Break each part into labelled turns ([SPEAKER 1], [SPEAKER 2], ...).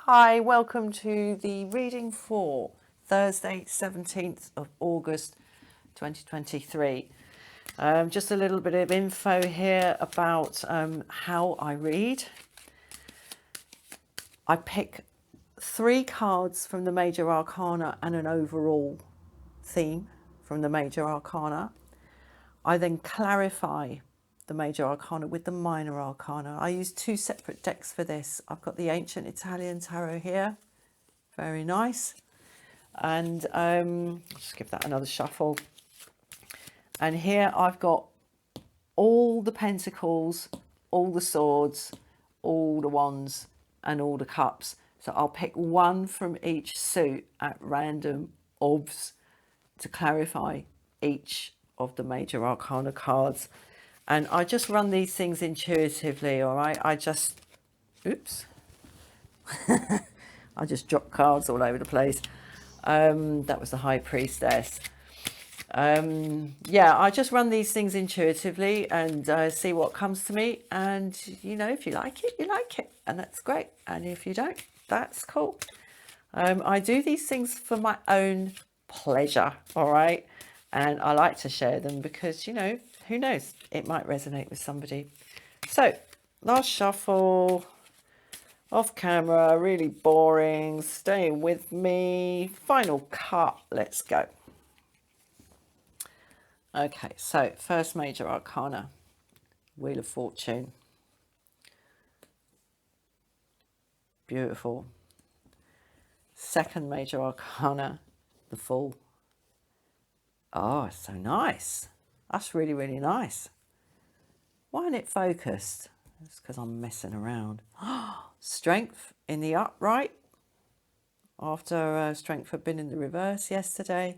[SPEAKER 1] Hi, welcome to the reading for Thursday, 17th of August 2023. Just a little bit of info here about how I read. I pick 3 cards from the Major Arcana and an overall theme from the Major Arcana. I then clarify the Major Arcana with the Minor Arcana. I use 2 separate decks for this. I've got the Ancient Italian Tarot here. Very nice. And just give that another shuffle. And here I've got all the pentacles, all the swords, all the wands, and all the cups. So I'll pick one from each suit at random obs to clarify each of the Major Arcana cards. And I just run these things intuitively, all right? I just drop cards all over the place. That was the High Priestess. Yeah, I just run these things intuitively and see what comes to me. And, you know, if you like it, you like it. And that's great. And if you don't, that's cool. I do these things for my own pleasure, all right? And I like to share them because, you know, who knows? It might resonate with somebody. So, last shuffle. Off camera, really boring. Stay with me. Final cut. Let's go. Okay, so first Major Arcana, Wheel of Fortune. Beautiful. Second Major Arcana, the Fool. Oh, so nice. That's really, really nice. Why isn't it focused? It's because I'm messing around. Strength in the upright. After Strength had been in the reverse yesterday.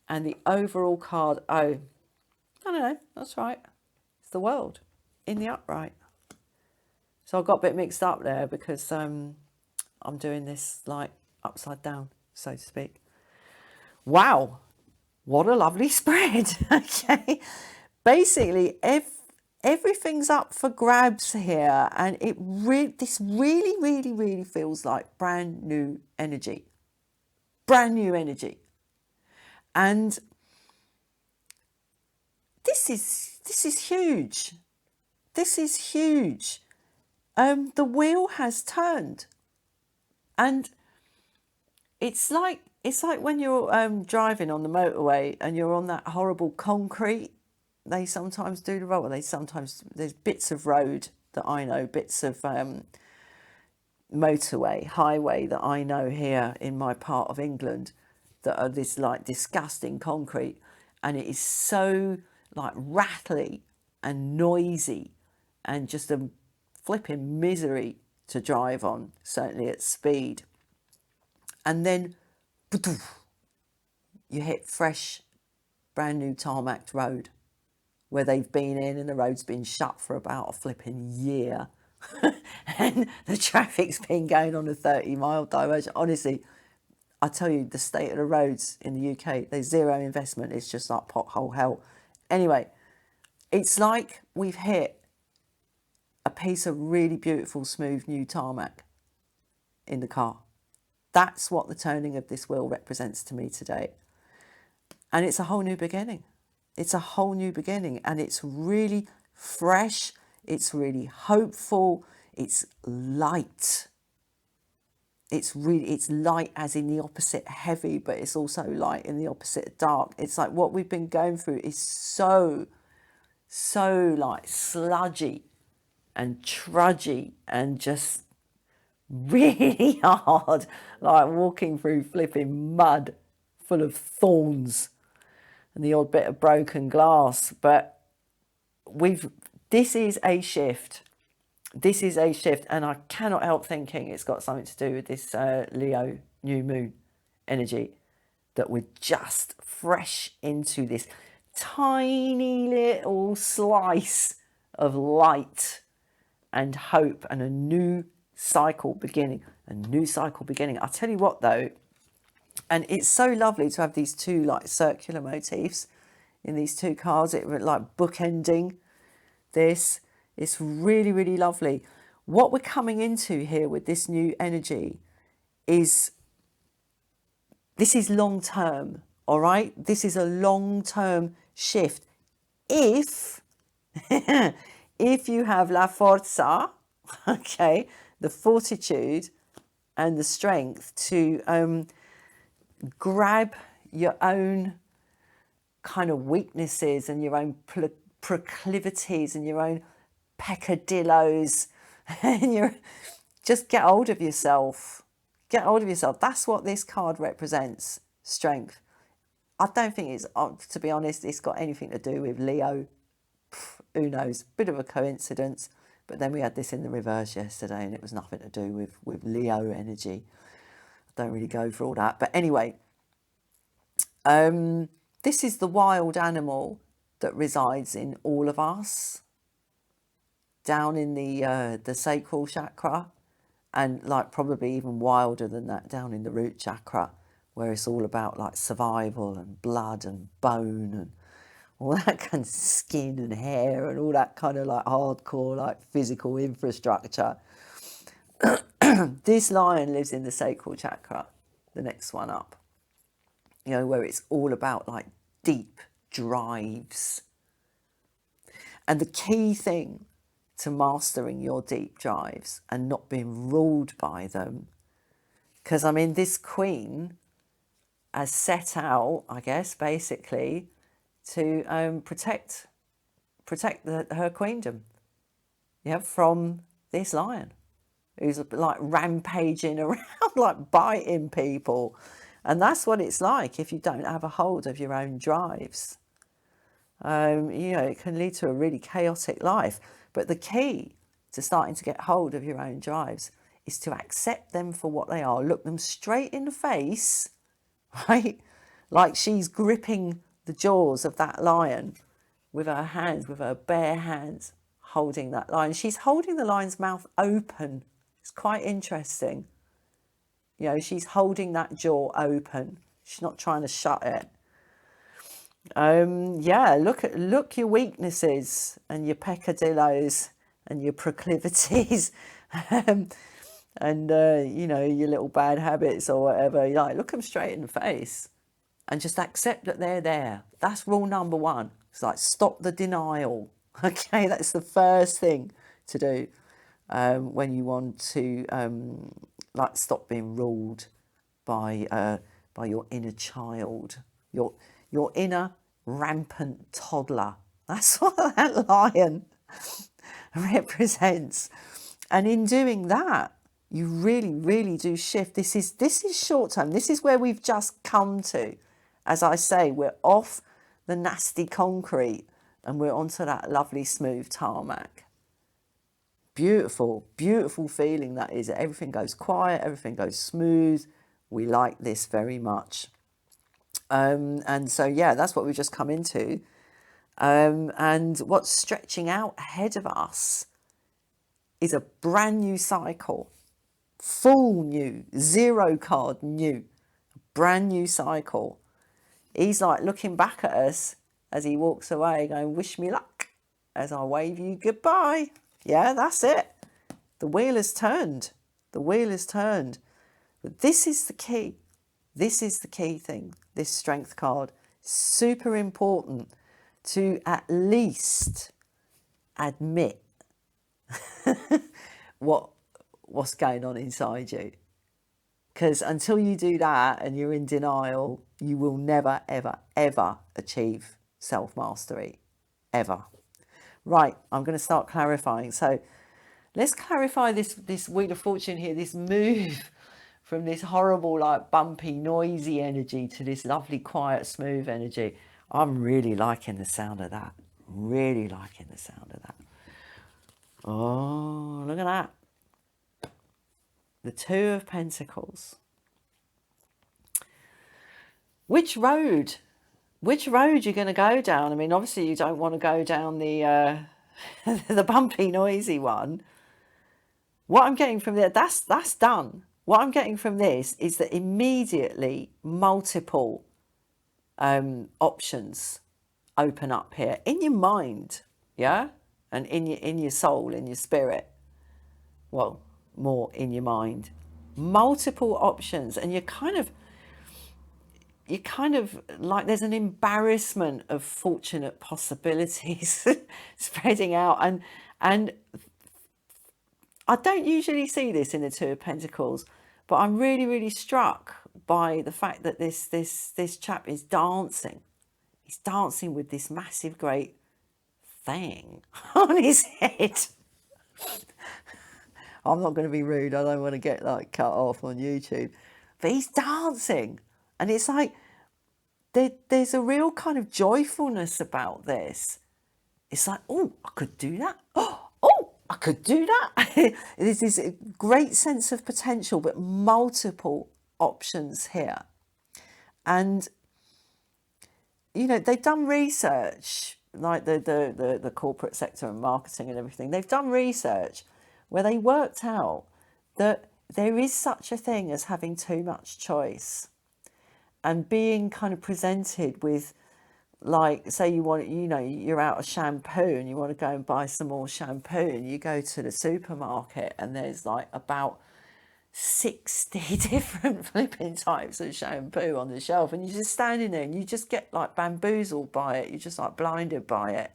[SPEAKER 1] And the overall card, oh, no, that's right. It's the World in the upright. So I got a bit mixed up there because I'm doing this like upside down, so to speak. Wow, what a lovely spread. Okay, basically everything's up for grabs here, and this really feels like brand new energy. And this is huge. This is huge. The wheel has turned, and it's like when you're driving on the motorway and you're on that horrible concrete. They sometimes do the road. Well, there's bits of road that I know, bits of motorway, highway that I know here in my part of England that are this like disgusting concrete, and it is so like rattly and noisy and just a flipping misery to drive on, certainly at speed. And then you hit fresh, brand new tarmacked road where they've been in and the road's been shut for about a flipping year. And the traffic's been going on a 30-mile diversion. Honestly, I tell you, the state of the roads in the UK, there's zero investment. It's just like pothole hell. Anyway, it's like we've hit a piece of really beautiful, smooth new tarmac in the car. That's what the turning of this wheel represents to me today. And it's a whole new beginning. It's a whole new beginning, and it's really fresh. It's really hopeful. It's light. It's light as in the opposite heavy, but it's also light in the opposite dark. It's like what we've been going through is so like sludgy and trudgy and just really hard, like walking through flipping mud full of thorns and the odd bit of broken glass. But this is a shift. This is a shift, and I cannot help thinking it's got something to do with this Leo new moon energy, that we're just fresh into this tiny little slice of light and hope and a new cycle beginning. I tell you what though, and it's so lovely to have these 2 like circular motifs in these 2 cards. It like bookending this. It's really, really lovely. What we're coming into here with this new energy is, this is long term, all right? This is a long term shift. If if you have la forza, okay, the fortitude and the strength to grab your own kind of weaknesses and your own proclivities and your own peccadillos, and just get hold of yourself. Get hold of yourself. That's what this card represents, strength. I don't think it's, to be honest, it's got anything to do with Leo. Who knows? Bit of a coincidence. But then we had this in the reverse yesterday and it was nothing to do with Leo energy. I don't really go for all that. But anyway, this is the wild animal that resides in all of us, down in the sacral chakra, and like probably even wilder than that down in the root chakra, where it's all about like survival and blood and bone and all that kind of skin and hair and all that kind of like hardcore like physical infrastructure. This lion lives in the sacral chakra, the next one up, you know, where it's all about like deep drives. And the key thing to mastering your deep drives and not being ruled by them, because I mean, this queen has set out, I guess, basically to protect her queendom, yeah, from this lion who's like rampaging around, like biting people. And that's what it's like if you don't have a hold of your own drives. You know, it can lead to a really chaotic life. But the key to starting to get hold of your own drives is to accept them for what they are. Look them straight in the face, right? Like she's gripping the jaws of that lion with her hands, with her bare hands, holding that lion. She's holding the lion's mouth open. It's quite interesting. You know, she's holding that jaw open. She's not trying to shut it. Yeah, look your weaknesses and your peccadillos and your proclivities, and you know, your little bad habits or whatever. You like, look them straight in the face and just accept that they're there. That's rule number one. It's like, stop the denial. Okay, that's the first thing to do when you want to like stop being ruled by your inner child, your inner rampant toddler. That's what that lion represents. And in doing that, you really, really do shift. This is short term. This is where we've just come to. As I say, we're off the nasty concrete and we're onto that lovely smooth tarmac. Beautiful, beautiful feeling that is. Everything goes quiet, everything goes smooth. We like this very much. And so, yeah, that's what we've just come into. And what's stretching out ahead of us is a brand new cycle. Full new, zero card new, brand new cycle. He's like looking back at us as he walks away going, wish me luck as I wave you goodbye. Yeah, that's it. The wheel has turned. The wheel has turned. But this is the key. This is the key thing. This strength card. Super important to at least admit what's going on inside you. Because until you do that and you're in denial, you will never, ever, ever achieve self-mastery. Ever. Right, I'm going to start clarifying. So let's clarify this Wheel of Fortune here, this move from this horrible, like bumpy, noisy energy to this lovely, quiet, smooth energy. I'm really liking the sound of that. Really liking the sound of that. Oh, look at that. The Two of Pentacles. Which road you're going to go down? I mean, obviously you don't want to go down the the bumpy, noisy one. What I'm getting from there, that's done. What I'm getting from this is that immediately multiple options open up here in your mind, yeah, and in your soul, in your spirit. well, more in your mind. Multiple options, and you kind of like there's an embarrassment of fortunate possibilities spreading out, and I don't usually see this in the Two of Pentacles, but I'm really, really struck by the fact that this chap is dancing. He's dancing with this massive, great thing on his head. I'm not going to be rude. I don't want to get like cut off on YouTube, but he's dancing, and it's like there's a real kind of joyfulness about this. It's like, oh, I could do that. Oh, I could do that. There's this great sense of potential, but multiple options here. And, you know, they've done research, like the corporate sector and marketing and everything. They've done research where they worked out that there is such a thing as having too much choice and being kind of presented with, like, say you want, you know, you're out of shampoo and you want to go and buy some more shampoo, and you go to the supermarket and there's like about 60 different flipping types of shampoo on the shelf, and you're just standing there and you just get like bamboozled by it. You're just like blinded by it,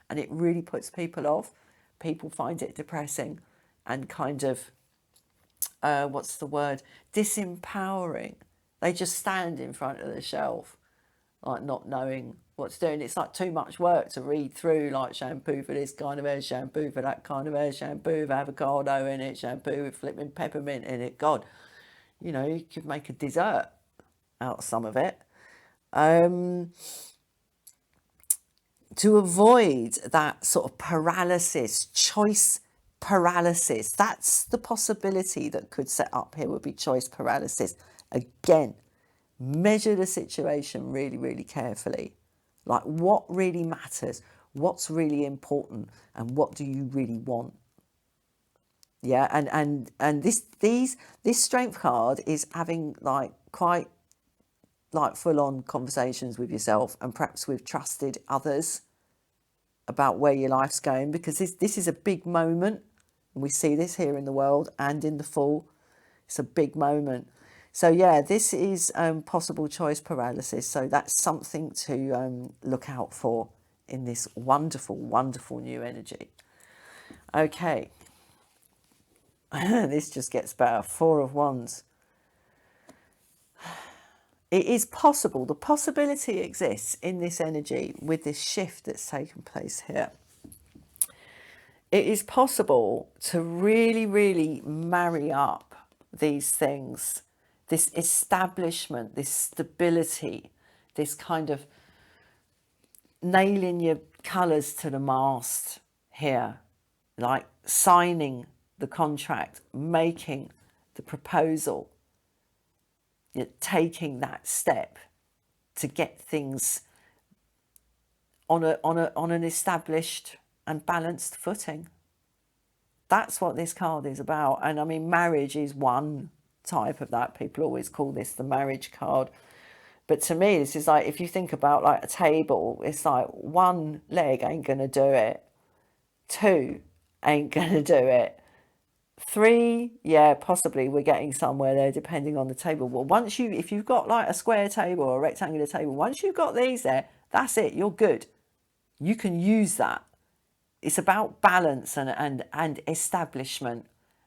[SPEAKER 1] and it really puts people off. People find it depressing and kind of what's the word, disempowering. They just stand in front of the shelf like not knowing what to do, and it's like too much work to read through, like shampoo for this kind of hair, shampoo for that kind of hair, shampoo with avocado in it, shampoo with flipping peppermint in it. God, you know, you could make a dessert out of some of it. To avoid that sort of paralysis, choice paralysis, that's the possibility that could set up here, would be choice paralysis. Again, measure the situation really, really carefully. Like, what really matters, what's really important, and what do you really want? Yeah, and this strength card is having like quite like full-on conversations with yourself and perhaps with trusted others about where your life's going, because this is a big moment, and we see this here in the world and in the Fool. It's a big moment. So yeah, this is possible choice paralysis. So that's something to look out for in this wonderful, wonderful new energy. Okay. This just gets better. Four of Wands. It is possible, the possibility exists in this energy with this shift that's taken place here. It is possible to really, really marry up these things, this establishment, this stability, this kind of nailing your colours to the mast here, like signing the contract, making the proposal, you're taking that step to get things on an established and balanced footing. That's what this card is about. And I mean, marriage is one type of that. People always call this the marriage card. But to me, this is like, if you think about like a table, it's like one leg ain't going to do it. Two ain't going to do it. Three, yeah, possibly we're getting somewhere there depending on the table. Well, if you've got like a square table or a rectangular table, once you've got these there, that's it, you're good. You can use that. It's about balance and establishment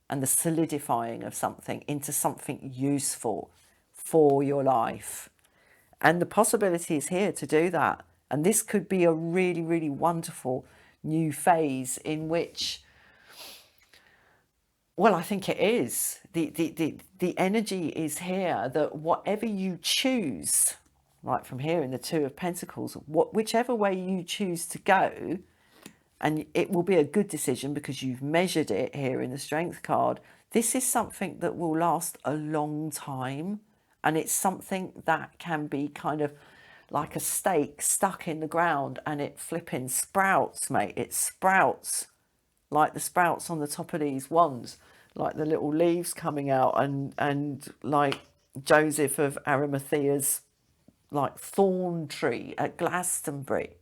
[SPEAKER 1] and the solidifying of something into something useful for your life. And the possibility is here to do that. And this could be a really, really wonderful new phase in which, well, I think it is. The energy is here that whatever you choose, like from here in the Two of Pentacles, whichever way you choose to go, and it will be a good decision because you've measured it here in the Strength card. This is something that will last a long time, and it's something that can be kind of like a stake stuck in the ground, and it flipping sprouts, mate. It sprouts like the sprouts on the top of these wands, like the little leaves coming out, and like Joseph of Arimathea's like thorn tree at Glastonbury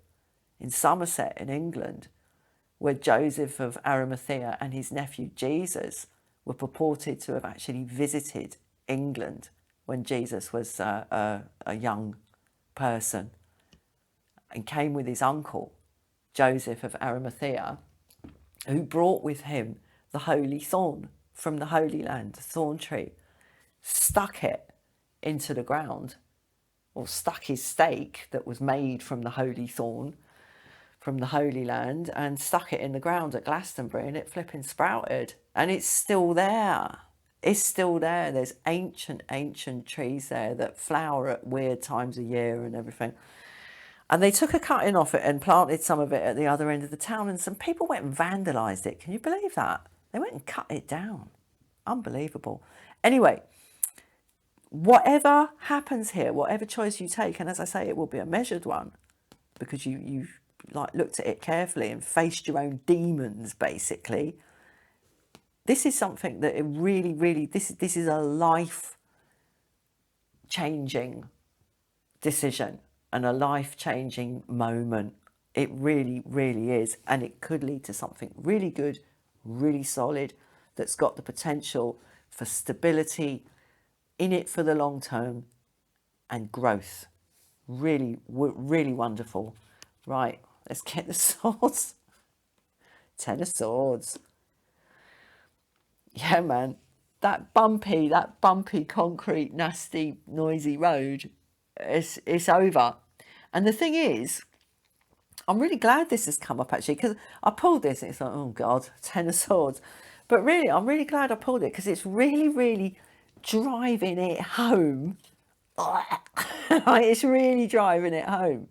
[SPEAKER 1] in Somerset in England, where Joseph of Arimathea and his nephew Jesus were purported to have actually visited England when Jesus was a young person, and came with his uncle, Joseph of Arimathea, who brought with him the holy thorn from the Holy Land, the thorn tree, stuck it into the ground, or stuck his stake that was made from the holy thorn from the Holy Land, and stuck it in the ground at Glastonbury, and it flipping sprouted. And it's still there. It's still there. There's ancient trees there that flower at weird times of year and everything. And they took a cutting off it and planted some of it at the other end of the town, and some people went and vandalised it. Can you believe that? They went and cut it down. Unbelievable. Anyway, whatever happens here, whatever choice you take, and as I say, it will be a measured one, because you've like looked at it carefully and faced your own demons, basically. This is something that it really, this is a life-changing decision and a life-changing moment. It really, really is. And it could lead to something really good, really solid, that's got the potential for stability in it for the long term and growth. Really, really wonderful. Right, let's get the swords. 10 of Swords. Yeah, man. That bumpy concrete, nasty, noisy road, it's over. And the thing is, I'm really glad this has come up, actually, because I pulled this and it's like, oh God, 10 of Swords. But really, I'm really glad I pulled it, because it's really, really driving it home. It's really driving it home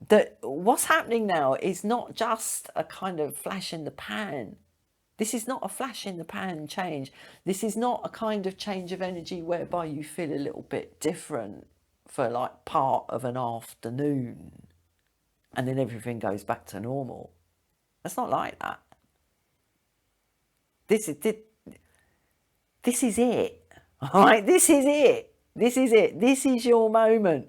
[SPEAKER 1] that what's happening now is not just a kind of flash in the pan. This is not a flash in the pan change. This is not a kind of change of energy whereby you feel a little bit different for like part of an afternoon and then everything goes back to normal. It's not like that. This is it. All right, this is it. This is it. This is your moment.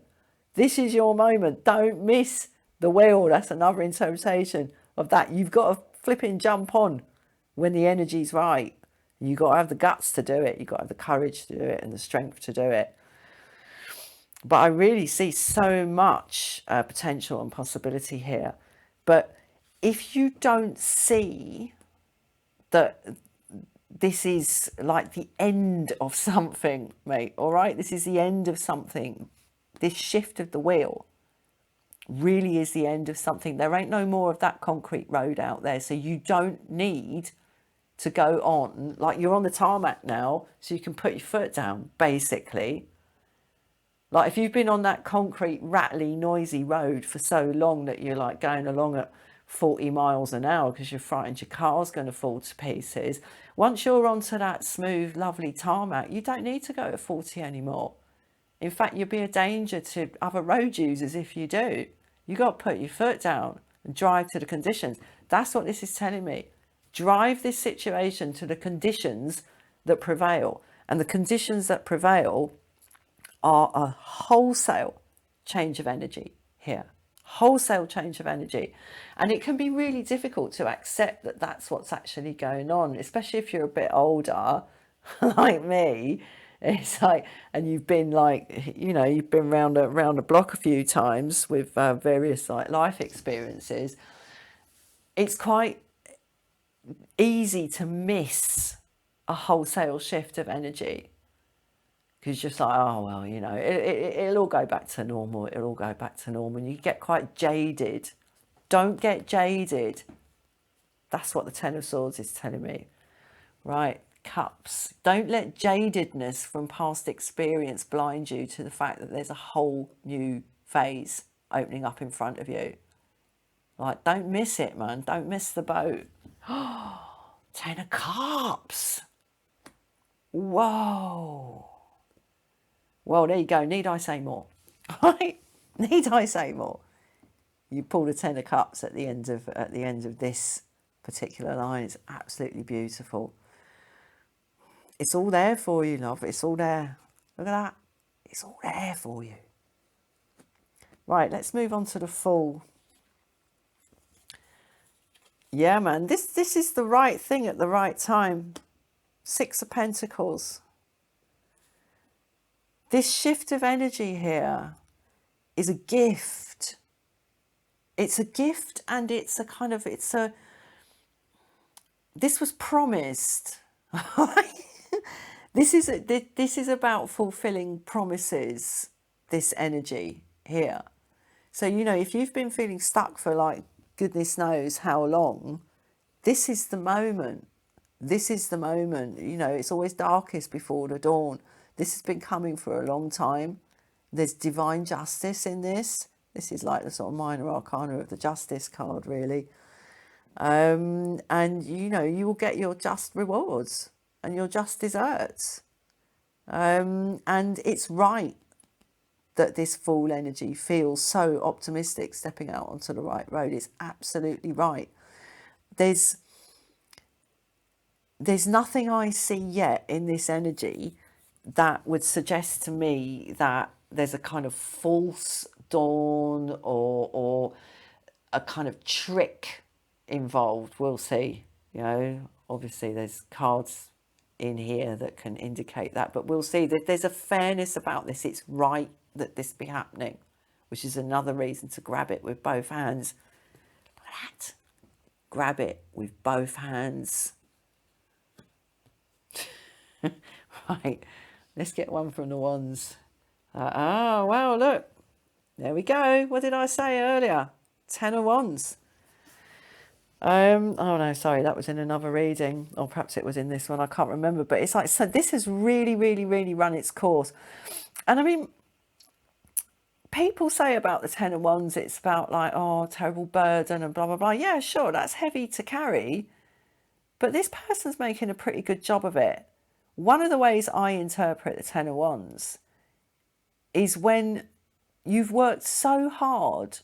[SPEAKER 1] This is your moment. Don't miss the wheel. That's another interpretation of that. You've got to flipping jump on when the energy's right. You've got to have the guts to do it. You've got to have the courage to do it and the strength to do it. But I really see so much potential and possibility here. But if you don't see that this is like the end of something, mate, all right? This is the end of something. This shift of the wheel really is the end of something. There ain't no more of that concrete road out there. So you don't need to go on. Like, you're on the tarmac now, so you can put your foot down, basically. Like, if you've been on that concrete, rattly, noisy road for so long that you're like going along at 40 miles an hour because you're frightened your car's going to fall to pieces. Once you're onto that smooth, lovely tarmac, you don't need to go at 40 anymore. In fact, you'll be a danger to other road users if you do. You got to put your foot down and drive to the conditions. That's what this is telling me. Drive this situation to the conditions that prevail. And the conditions that prevail are a wholesale change of energy here. Wholesale change of energy. And it can be really difficult to accept that that's what's actually going on, especially if you're a bit older, like me. It's like, and you've been like, you know, you've been round a block a few times with various like life experiences. It's quite easy to miss a wholesale shift of energy, because you're just like, oh well, you know, it'll all go back to normal. It'll all go back to normal, and you get quite jaded. Don't get jaded. That's what the 10 of Swords is telling me, right? Cups. Don't let jadedness from past experience blind you to the fact that there's a whole new phase opening up in front of you. Like, don't miss it, man. Don't miss the boat. 10 of Cups. Whoa. Well, there you go. Need I say more? Right? Need I say more? You pull the 10 of Cups at the end of this particular line. It's absolutely beautiful. It's all there for you, love. It's all there. Look at that. It's all there for you. Right, let's move on to the Fool. Yeah, man. This is the right thing at the right time. Six of Pentacles. This shift of energy here is a gift. It's a gift, and it's a kind of, this was promised. This is about fulfilling promises, this energy here. So, you know, if you've been feeling stuck for like goodness knows how long, this is the moment. This is the moment. You know, it's always darkest before the dawn. This has been coming for a long time. There's divine justice in this. This is like the sort of minor arcana of the Justice card, really. And, you know, you will get your just rewards and your just desserts. And it's right that this Fool energy feels so optimistic stepping out onto the right road. It's absolutely right. There's nothing I see yet in this energy that would suggest to me that there's a kind of false dawn or a kind of trick involved. We'll see. You know, obviously there's cards in here that can indicate that, but we'll see that there's a fairness about this. It's right that this be happening, which is another reason to grab it with both hands. That. Grab it with both hands. Right, let's get one from the wands. Oh, wow, look. There we go. What did I say earlier? 10 of Wands. Oh no, sorry, that was in another reading, or perhaps it was in this one, I can't remember. But it's like, so this has really, really, really run its course. And I mean, people say about the 10 of Wands, it's about like, oh, terrible burden and blah, blah, blah. Yeah, sure, that's heavy to carry. But this person's making a pretty good job of it. One of the ways I interpret the 10 of Wands is when you've worked so hard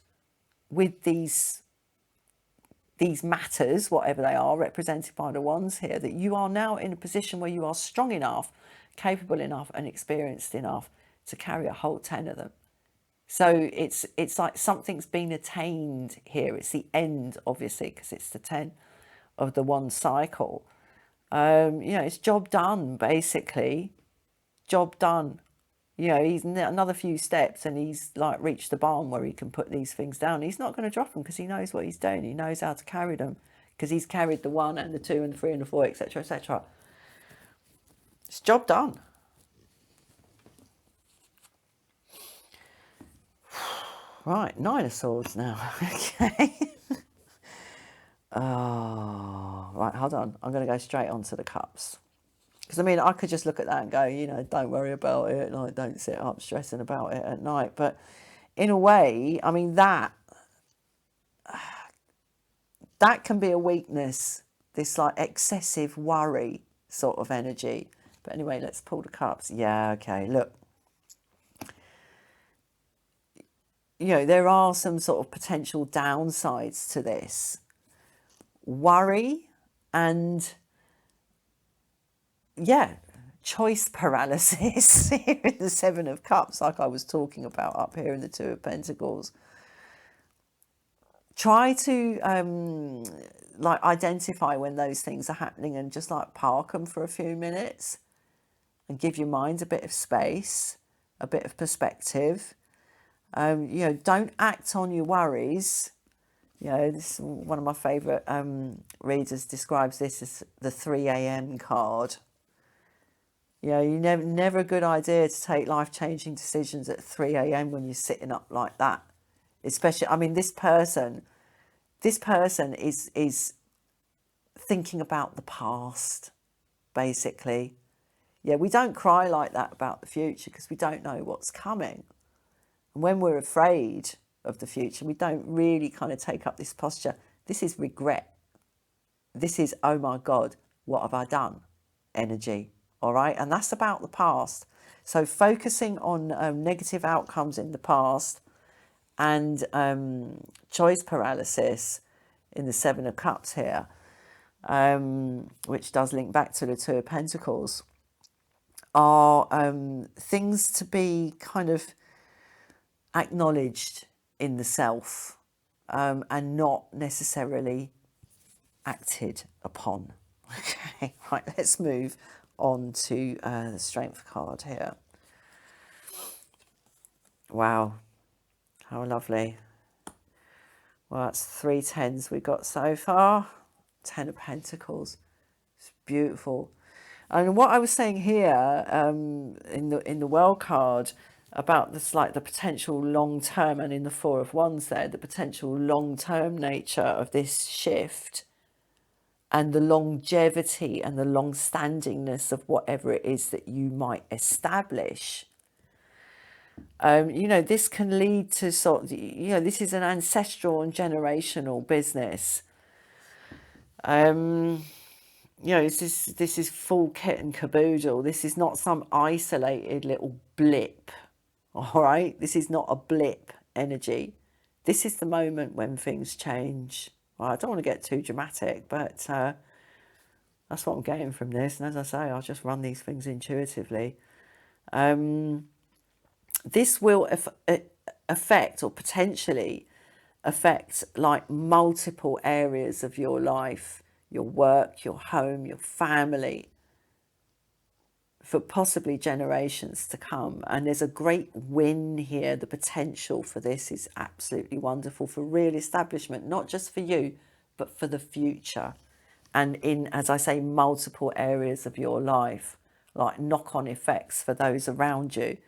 [SPEAKER 1] with these matters, whatever they are, represented by the wands here, that you are now in a position where you are strong enough, capable enough and experienced enough to carry a whole 10 of them. So it's like something's been attained here. It's the end, obviously, because it's the 10 of the wand cycle. You know, it's job done, basically. Job done. You know, he's another few steps and he's like reached the barn where he can put these things down. He's not going to drop them because he knows what he's doing. He knows how to carry them because he's carried the 1 and the 2 and the 3 and the 4, etc., etc. It's job done. Right, 9 of Swords now. Okay. Oh, right, hold on. I'm going to go straight on to the Cups. Because, I mean, I could just look at that and go, you know, don't worry about it. Like, don't sit up stressing about it at night. But in a way, I mean, that can be a weakness, this like excessive worry sort of energy. But anyway, let's pull the Cups. Yeah, okay, look. You know, there are some sort of potential downsides to this. Worry and, yeah, choice paralysis here in the 7 of Cups, like I was talking about up here in the 2 of Pentacles. Try to like identify when those things are happening and just like park them for a few minutes and give your mind a bit of space, a bit of perspective. You know, don't act on your worries. You know, this one of my favourite readers describes this as the 3 a.m. card. You know, you never a good idea to take life-changing decisions at 3 a.m. when you're sitting up like that. Especially, I mean, this person is thinking about the past, basically. Yeah, we don't cry like that about the future because we don't know what's coming. And when we're afraid of the future, we don't really kind of take up this posture. This is regret. This is, oh my God, what have I done? Energy, all right? And that's about the past. So focusing on negative outcomes in the past and choice paralysis in the 7 of Cups here, which does link back to the 2 of Pentacles, are things to be kind of acknowledged in the self and not necessarily acted upon. Okay, right, let's move on to the Strength card here. Wow, how lovely. Well, that's 3 tens we got so far. 10 of Pentacles. It's beautiful. And what I was saying here in the World card about this, like the potential long term, and in the Four of Wands there, the potential long term nature of this shift, and the longevity and the long standingness of whatever it is that you might establish. You know, this can lead to sort of, you know, this is an ancestral and generational business. You know, this is full kit and caboodle. This is not some isolated little blip. All right, this is not a blip energy. This is the moment when things change. Well, I don't want to get too dramatic, but that's what I'm getting from this. And as I say, I'll just run these things intuitively. This will affect, or potentially affect, like multiple areas of your life, your work, your home, your family, for possibly generations to come. And there's a great win here. The potential for this is absolutely wonderful, for real establishment, not just for you, but for the future. And in, as I say, multiple areas of your life, like knock-on effects for those around you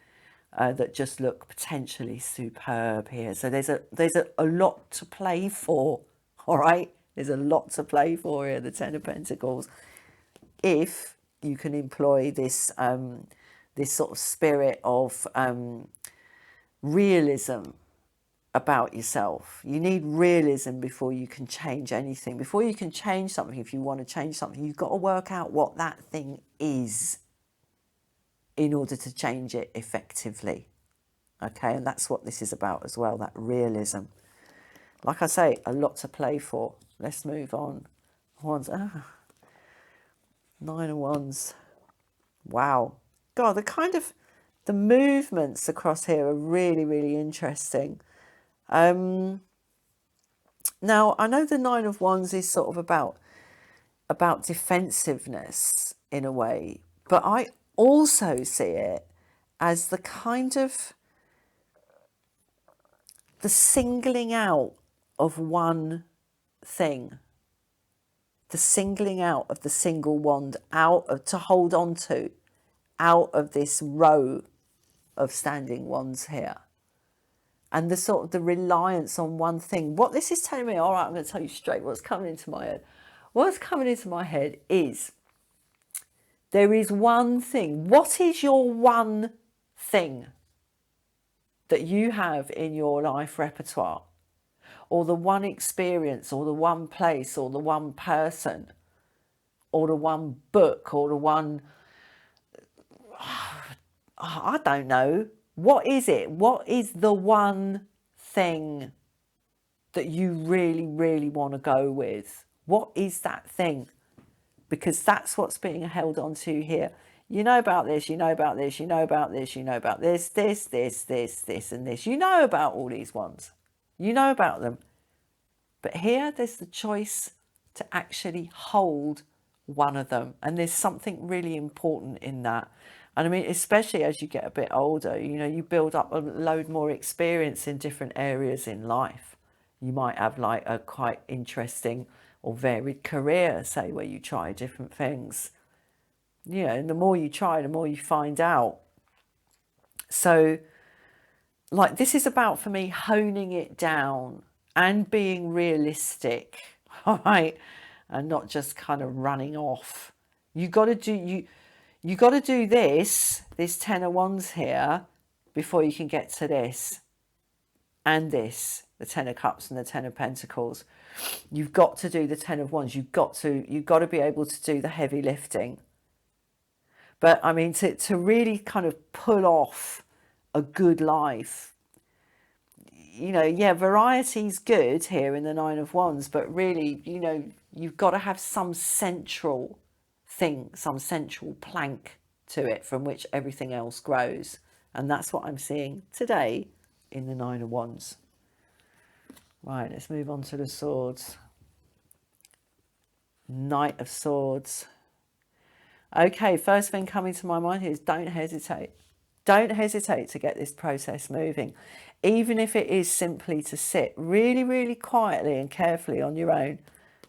[SPEAKER 1] that just look potentially superb here. So there's a lot to play for, all right? There's a lot to play for here, the Ten of Pentacles, if you can employ this this sort of spirit of realism about yourself. You need realism before you can change anything. Before you can change something, if you want to change something, you've got to work out what that thing is in order to change it effectively. Okay, and that's what this is about as well, that realism. Like I say, a lot to play for. Let's move on. Nine of Wands. Wow. God, the movements across here are really, really interesting. Now, I know the Nine of Wands is sort of about defensiveness in a way, but I also see it as the kind of the singling out of one thing, the singling out of the single wand to hold on to, out of this row of standing wands here. And the sort of the reliance on one thing. What this is telling me, all right, I'm going to tell you straight what's coming into my head. What's coming into my head is there is one thing. What is your one thing that you have in your life repertoire, or the one experience, or the one place, or the one person, or the one book, or the one, I don't know, what is it? What is the one thing that you really, really want to go with? What is that thing? Because that's what's being held on to here. You know about this, you know about this, you know about this, you know about this, this, and this. You know about all these ones. You know about them. But here there's the choice to actually hold one of them. And there's something really important in that. And I mean, especially as you get a bit older, you know, you build up a load more experience in different areas in life. You might have like a quite interesting or varied career, say, where you try different things. You know, and the more you try, the more you find out. So, like, this is about, for me, honing it down and being realistic, all right, and not just kind of running off. You got to do this Ten of Wands here before you can get to this and this, the Ten of Cups and the Ten of Pentacles. You've got to do the Ten of Wands. You've got to be able to do the heavy lifting. But I mean, to really kind of pull off a good life, you know, yeah, variety's good here in the Nine of Wands, but really, you know, you've got to have some central thing, some central plank to it from which everything else grows. And that's what I'm seeing today in the Nine of Wands. Right, let's move on to the Swords. Knight of Swords. Okay, first thing coming to my mind here is don't hesitate. Don't hesitate to get this process moving. Even if it is simply to sit really, really quietly and carefully on your own,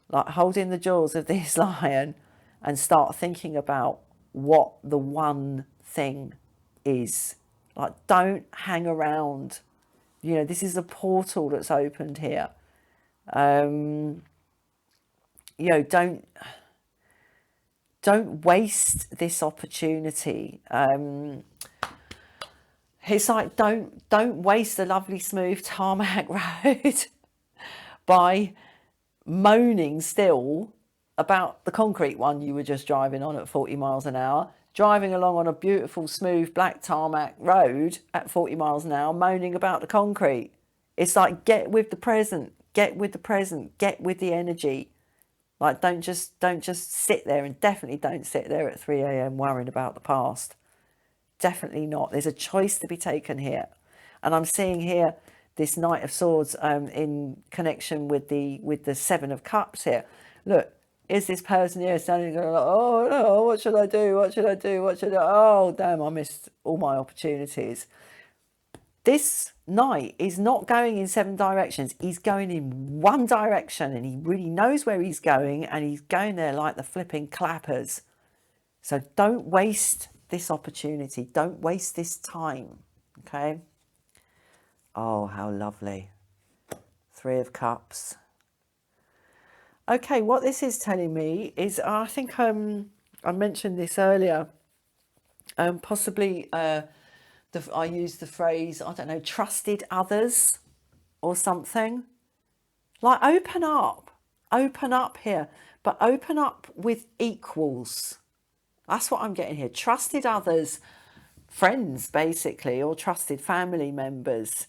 [SPEAKER 1] like holding the jaws of this lion and start thinking about what the one thing is. Like, don't hang around. You know, this is a portal that's opened here. You know, don't waste this opportunity. It's like don't waste a lovely smooth tarmac road by moaning still about the concrete one you were just driving on at 40 miles an hour, driving along on a beautiful smooth black tarmac road at 40 miles an hour, moaning about the concrete. It's like, get with the present, get with the present, get with the energy. Like, don't just sit there, and definitely don't sit there at 3 a.m. worrying about the past. Definitely not. There's a choice to be taken here. And I'm seeing here this Knight of Swords in connection with the Seven of Cups here. Look, is this person here standing there like, oh no, what should I do? What should I do? What should I? Oh damn, I missed all my opportunities. This knight is not going in 7 directions. He's going in one direction, and he really knows where he's going, and he's going there like the flipping clappers. So don't waste this opportunity. Don't waste this time. Okay. Oh, how lovely. 3 of Cups. Okay, what this is telling me is, I think I mentioned this earlier, possibly I used the phrase, I don't know, trusted others or something. Like, open up here, but open up with equals. That's what I'm getting here. Trusted others, friends basically, or trusted family members.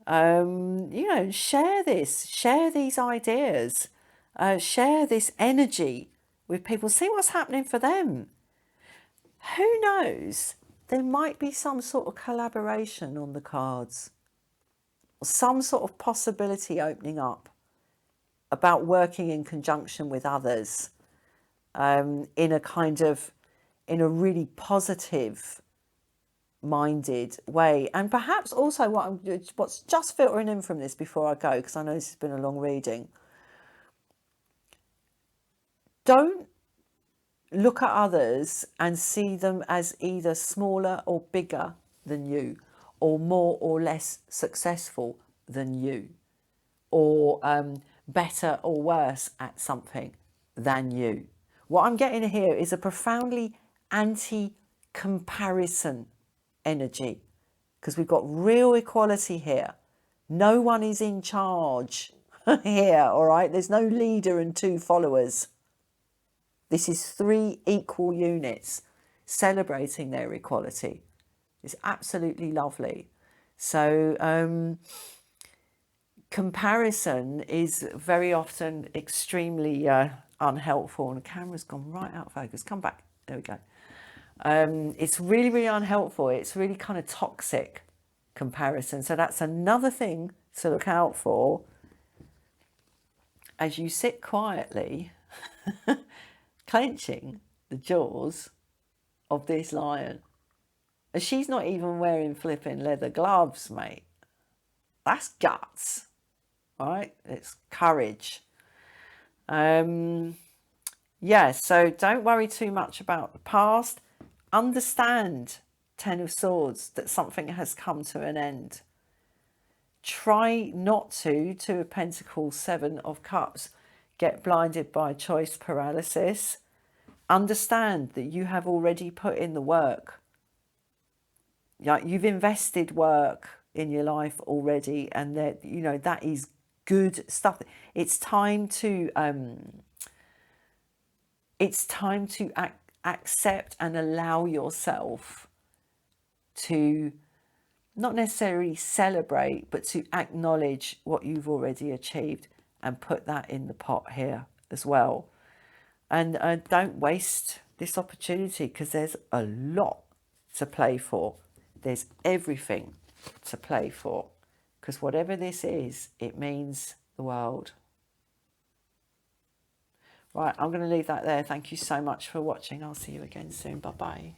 [SPEAKER 1] You know, share these ideas, share this energy with people. See what's happening for them. Who knows? There might be some sort of collaboration on the cards, or some sort of possibility opening up about working in conjunction with others, in a really positive minded way. And perhaps also what's just filtering in from this before I go, because I know this has been a long reading, don't look at others and see them as either smaller or bigger than you, or more or less successful than you, or better or worse at something than you. What I'm getting here is a profoundly anti-comparison energy, because we've got real equality here. No one is in charge here, all right? There's no leader and 2 followers. This is 3 equal units celebrating their equality. It's absolutely lovely. So comparison is very often extremely unhelpful. And the camera's gone right out of focus. Come back. There we go. It's really, really unhelpful. It's really kind of toxic, comparison. So that's another thing to look out for as you sit quietly, clenching the jaws of this lion. And she's not even wearing flipping leather gloves, mate. That's guts, right? It's courage. Yeah, so don't worry too much about the past. Understand, 10 of Swords, that something has come to an end. Try not to 2 of Pentacles, 7 of Cups, get blinded by choice paralysis. Understand that you have already put in the work. You've invested work in your life already, and that, you know, that is good stuff. It's time to accept and allow yourself to not necessarily celebrate, but to acknowledge what you've already achieved and put that in the pot here as well. And don't waste this opportunity, because there's a lot to play for. There's everything to play for, because whatever this is, it means the world. Right, I'm going to leave that there. Thank you so much for watching. I'll see you again soon. Bye-bye.